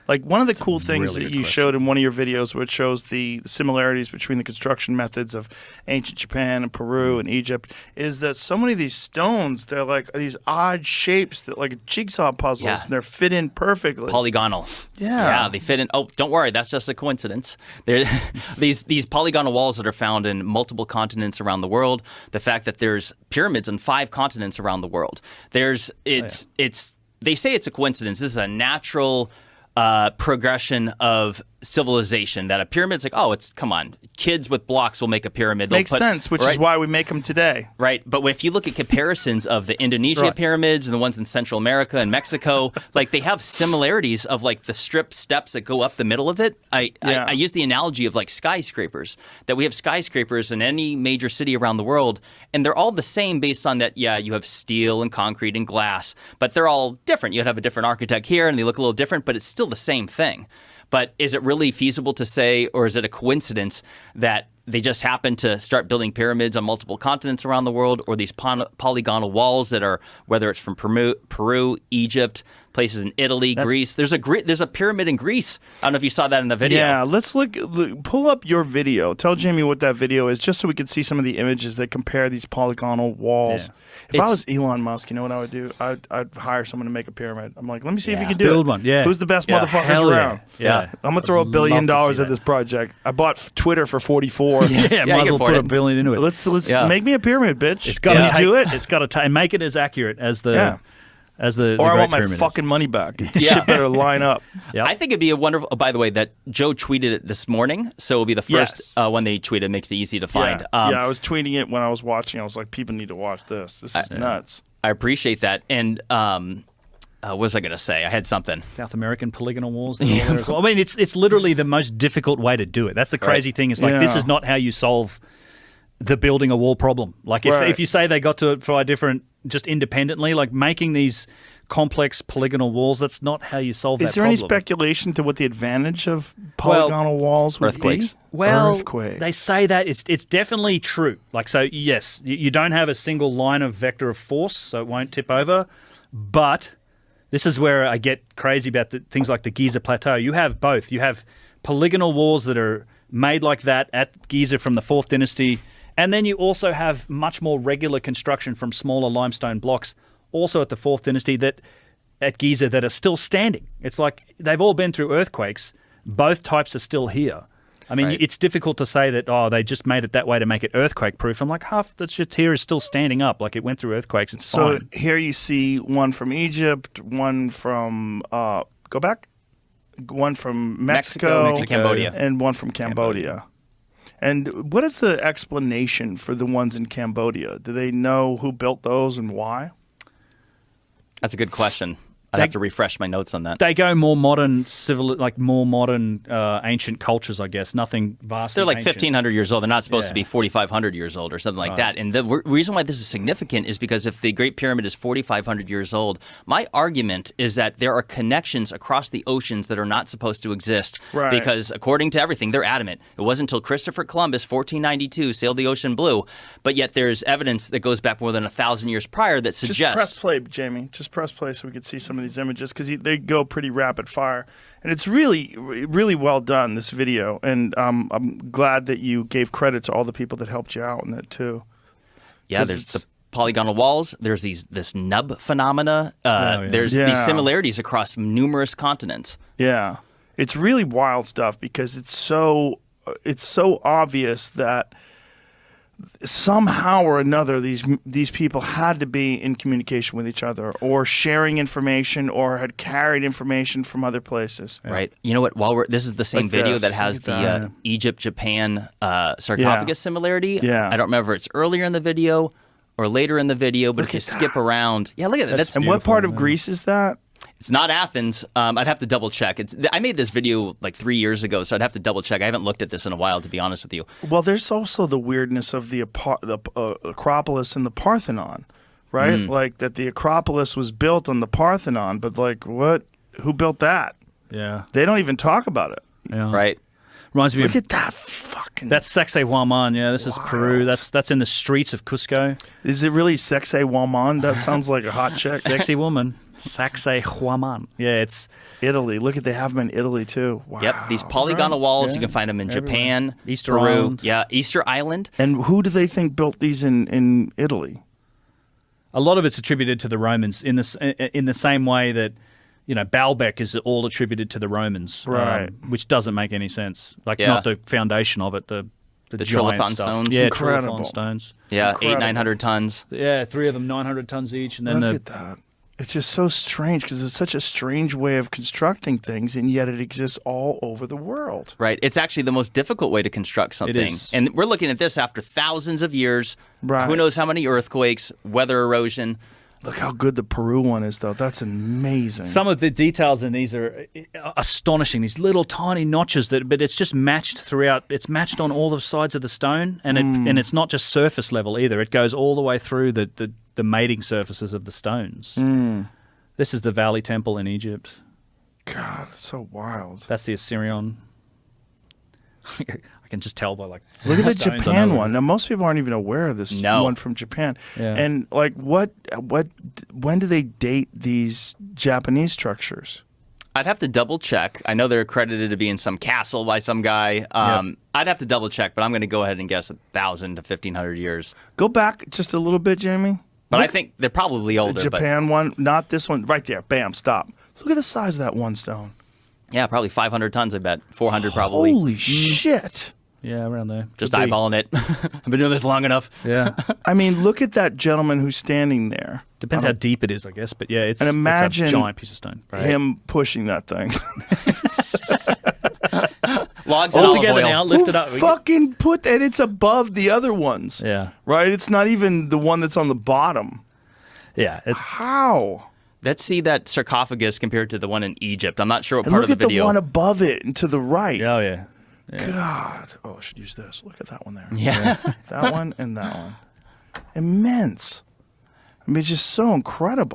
Like one of the cool things that you showed in one of your videos, which shows the similarities between the construction methods of ancient Japan and Peru and Egypt, is that so many of these stones, they're like these odd shapes that like jigsaw puzzles, and they're fit in perfectly. Polygonal. Yeah, they fit in. Oh, don't worry, that's just a coincidence. These polygonal walls that are found in multiple continents around the world. The fact that there's pyramids in 5 continents around the world. They say it's a coincidence. This is a natural progression of civilization, that a pyramid's like, oh, come on, kids with blocks will make a pyramid. Makes sense, which is why we make them today. Right, but if you look at comparisons of the Indonesia pyramids and the ones in Central America and Mexico, like they have similarities of like the strip steps that go up the middle of it. I use the analogy of like skyscrapers, that we have skyscrapers in any major city around the world, and they're all the same based on that, you have steel and concrete and glass, but they're all different. You'd have a different architect here, and they look a little different, but it's still the same thing. But is it really feasible to say, or is it a coincidence that they just happen to start building pyramids on multiple continents around the world, or these polygonal walls that are, whether it's from Peru, Egypt, places in Italy, Greece. There's a pyramid in Greece. I don't know if you saw that in the video. Yeah, let's pull up your video. Tell Jamie what that video is, just so we can see some of the images that compare these polygonal walls. Yeah. If I was Elon Musk, you know what I would do? I'd hire someone to make a pyramid. I'm like, let me see if you can build one. Yeah. Who's the best motherfuckers around? Yeah. I'm gonna throw $1 billion at this project. I bought Twitter for 44. Might as well put $1 billion into it. Let's make me a pyramid, bitch. It's got to do it. It's got to make it as accurate as the. Or I want my fucking money back. Shit better line up. Yep. I think it'd be a wonderful. By the way, that Joe tweeted it this morning, so it'll be the first one they tweeted. Makes it easy to find. I was tweeting it when I was watching. I was like, people need to watch this. This is nuts. I appreciate that. And what was I going to say? I had something. South American polygonal walls. There as well. I mean, it's literally the most difficult way to do it. That's the crazy thing. Is like this is not how you solve the building a wall problem. Like if you say they got to it by different, just independently, like making these complex polygonal walls, that's not how you solve that problem. Is there any speculation to what the advantage of polygonal walls would be? Well, they say that it's definitely true. Like, so yes, you don't have a single line of vector of force, so it won't tip over. But this is where I get crazy about things like the Giza Plateau. You have both. You have polygonal walls that are made like that at Giza from the 4th dynasty. And then you also have much more regular construction from smaller limestone blocks, also at the 4th dynasty, that at Giza, that are still standing. It's like they've all been through earthquakes. Both types are still here. I mean, it's difficult to say that, they just made it that way to make it earthquake-proof. I'm like, half that's just here is still standing up. Like, it went through earthquakes. It's fine. So here you see one from Egypt, one from, go back? One from Mexico Cambodia. And one from Cambodia. And what is the explanation for the ones in Cambodia? Do they know who built those and why? That's a good question. I'd have to refresh my notes on that. They go more modern, ancient cultures, I guess. Nothing vast. They're like 1,500 years old. They're not supposed to be 4,500 years old or something like that. And the reason why this is significant is because if the Great Pyramid is 4,500 years old, my argument is that there are connections across the oceans that are not supposed to exist. Right. Because according to everything, they're adamant. It wasn't until Christopher Columbus, 1492, sailed the ocean blue. But yet there's evidence that goes back more than 1,000 years prior that suggests... Just press play, Jamie. Just press play so we can see some of these images, because they go pretty rapid fire, and it's really, really well done, this video. And I'm glad that you gave credit to all the people that helped you out in that too. Yeah, there's the polygonal walls. There's this nub phenomena. There's these similarities across numerous continents. Yeah, it's really wild stuff, because it's so obvious that somehow or another these people had to be in communication with each other, or sharing information, or had carried information from other places. Right. You know what? This is the same video that has the Egypt-Japan sarcophagus similarity. Yeah. I don't remember if it's earlier in the video or later in the video, but if you skip around, look at that. That's and what part of Greece is that? It's not Athens. I'd have to double check. I made this video like 3 years ago, so I'd have to double check. I haven't looked at this in a while, to be honest with you. Well, there's also the weirdness of the Acropolis and the Parthenon, right? Like that the Acropolis was built on the Parthenon, but like what? Who built that? Yeah. They don't even talk about it. Yeah. Right. Reminds me Look at that fucking That's Sacsayhuaman. Yeah, this is Peru. That's in the streets of Cusco. Is it really Sacsayhuaman? That sounds like a hot chick. Sexy woman. Sacsayhuaman. Yeah, it's Italy. Look at, they have them in Italy too. Wow. Yep, these polygonal walls, you can find them in Japan, Easter Peru. Island. Yeah, Easter Island. And who do they think built these in Italy? a lot of it's attributed to the Romans in the same way that, you know, Baalbek is all attributed to the Romans, right? Which doesn't make any sense. Like, not the foundation of it, the trilithon stones. Yeah, incredible. trilithon stones. Yeah, Incredible. 800-900 tons. Yeah, 3 of them 900 tons each, and then Look at that. It's just so strange because it's such a strange way of constructing things, and yet it exists all over the world. Right. It's actually the most difficult way to construct something. It is. And we're looking at this after thousands of years. Right. Who knows how many earthquakes, weather erosion. Look how good the Peru one is, though. That's amazing. Some of the details in these are astonishing. These little tiny notches, but it's just matched throughout. It's matched on all the sides of the stone, and it's not just surface level either. It goes all the way through the mating surfaces of the stones. This is the Valley Temple in Egypt. God, it's so wild. That's the Assyrian. I can just tell by like. Look at the stones I Japan know one. Now, most people aren't even aware of this one from Japan. Yeah. And like, when do they date these Japanese structures? I'd have to double check. I know they're accredited to be in some castle by some guy. I'd have to double check, but I'm going to go ahead and guess 1,000 to 1,500 years. Go back just a little bit, Jamie. But I think they're probably older. The Japan one, not this one. Right there. Bam, stop. Look at the size of that one stone. Yeah, probably 500 tons, I bet. 400 probably. Holy shit. Yeah, around there. Just eyeballing it. I've been doing this long enough. Yeah. I mean, look at that gentleman who's standing there. Depends how deep it is, I guess. But yeah, it's, and imagine it's a giant piece of stone. Him pushing that thing. Logs and All olive together oil. now, lift it up. Fucking put that. It's above the other ones. Yeah. Right? It's not even the one that's on the bottom. Yeah. It's How? Let's see that sarcophagus compared to the one in Egypt. I'm not sure what part Look of the at video. the one above it and to the right. Oh, yeah. God. Oh, I should use this. Look at that one there. Yeah. That one and that one. Immense. I mean, just so incredible.